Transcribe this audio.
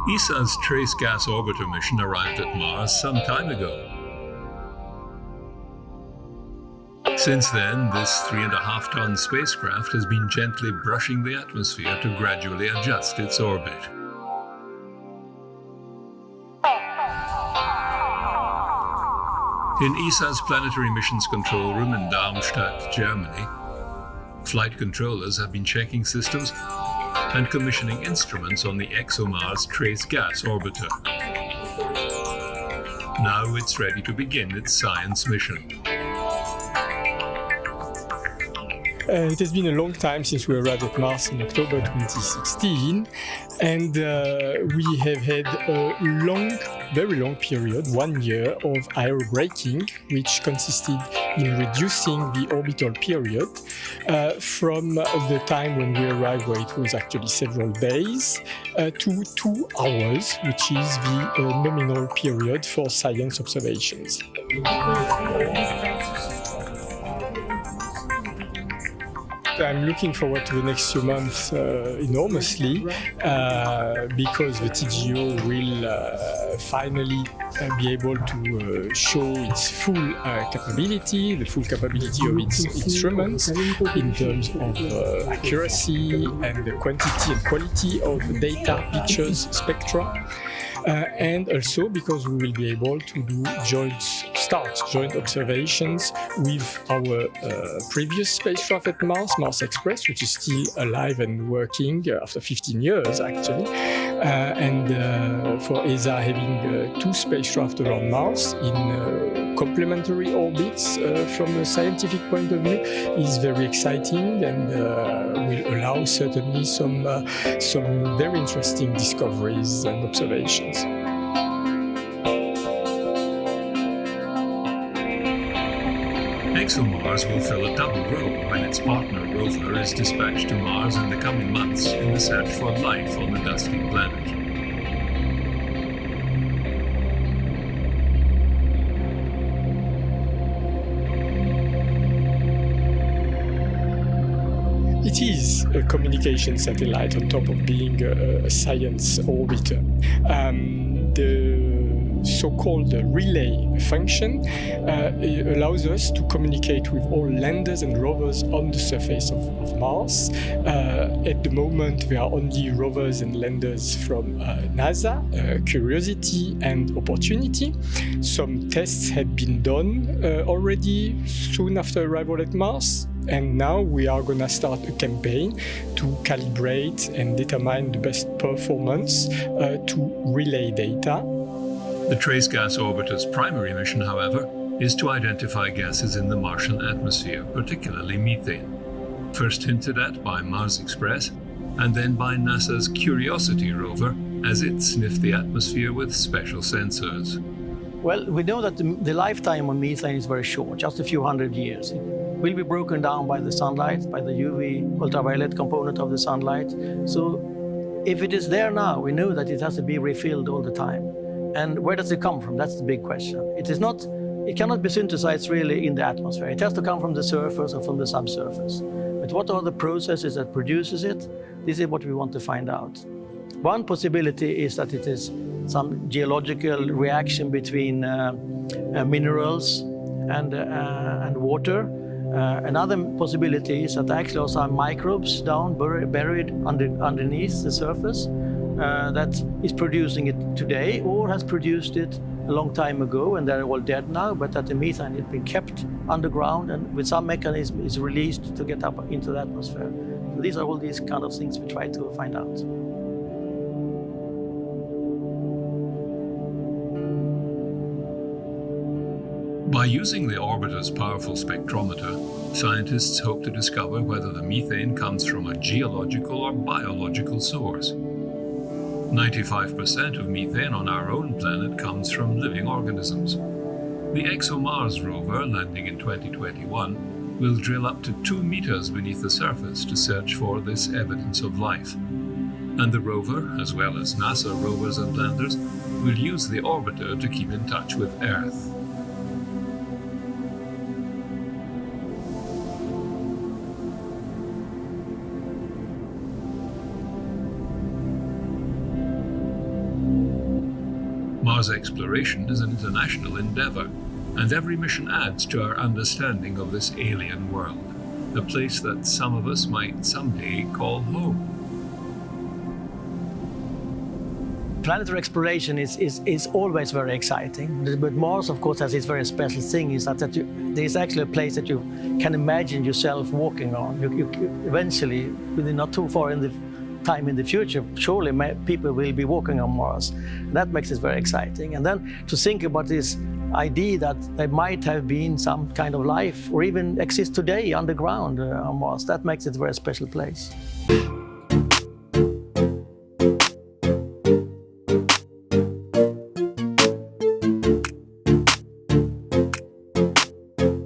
ESA's Trace Gas Orbiter mission arrived at Mars some time ago. Since then, this 3.5-ton spacecraft has been gently brushing the atmosphere to gradually adjust its orbit. In ESA's Planetary Missions Control Room in Darmstadt, Germany, flight controllers have been checking systems and commissioning instruments on the ExoMars Trace Gas Orbiter. Now it's ready to begin its science mission. It has been a long time since we arrived at Mars in October 2016, and we have had a very long period, 1 year, of aerobraking, which consisted in reducing the orbital period from the time when we arrived, where it was actually several days, to 2 hours, which is the nominal period for science observations. I'm looking forward to the next few months enormously because the TGO will finally be able to show its full capability, the full capability of its instruments in terms of accuracy and the quantity and quality of data, pictures, spectra. And also because we will be able to do joint observations with our previous spacecraft at Mars, Mars Express, which is still alive and working after 15 years actually. And for ESA having 2 spacecraft around Mars in complementary orbits from a scientific point of view is very exciting and will allow certainly some very interesting discoveries and observations. ExoMars will fill a double role when its partner rover is dispatched to Mars in the coming months in the search for life on the dusty planet. It is a communication satellite on top of being a science orbiter. The so-called relay function allows us to communicate with all landers and rovers on the surface of Mars. At the moment, there are only rovers and landers from NASA, Curiosity and Opportunity. Some tests had been done already soon after arrival at Mars. And now we are going to start a campaign to calibrate and determine the best performance to relay data. The Trace Gas Orbiter's primary mission, however, is to identify gases in the Martian atmosphere, particularly methane, first hinted at by Mars Express and then by NASA's Curiosity rover as it sniffed the atmosphere with special sensors. Well, we know that the lifetime of methane is very short, just a few hundred years. It will be broken down by the sunlight, by the UV ultraviolet component of the sunlight. So if it is there now, we know that it has to be refilled all the time. And where does it come from? That's the big question. It cannot be synthesized really in the atmosphere. It has to come from the surface or from the subsurface. But what are the processes that produces it? This is what we want to find out. One possibility is that it is some geological reaction between minerals and water. Another possibility is that actually are some microbes down buried underneath the surface that is producing it today or has produced it a long time ago and they're all dead now, but that the methane has been kept underground and with some mechanism is released to get up into the atmosphere. So these are all these kind of things we try to find out. By using the orbiter's powerful spectrometer, scientists hope to discover whether the methane comes from a geological or biological source. 95% of methane on our own planet comes from living organisms. The ExoMars rover, landing in 2021, will drill up to 2 meters beneath the surface to search for this evidence of life. And the rover, as well as NASA rovers and landers, will use the orbiter to keep in touch with Earth. Mars exploration is an international endeavor, and every mission adds to our understanding of this alien world, the place that some of us might someday call home. Planetary exploration is always very exciting, but Mars, of course, has its very special thing, is that there's actually a place that you can imagine yourself walking on. You eventually, within not too far in the time in the future, surely people will be walking on Mars. That makes it very exciting. And then to think about this idea that there might have been some kind of life, or even exist today underground on Mars, that makes it a very special place.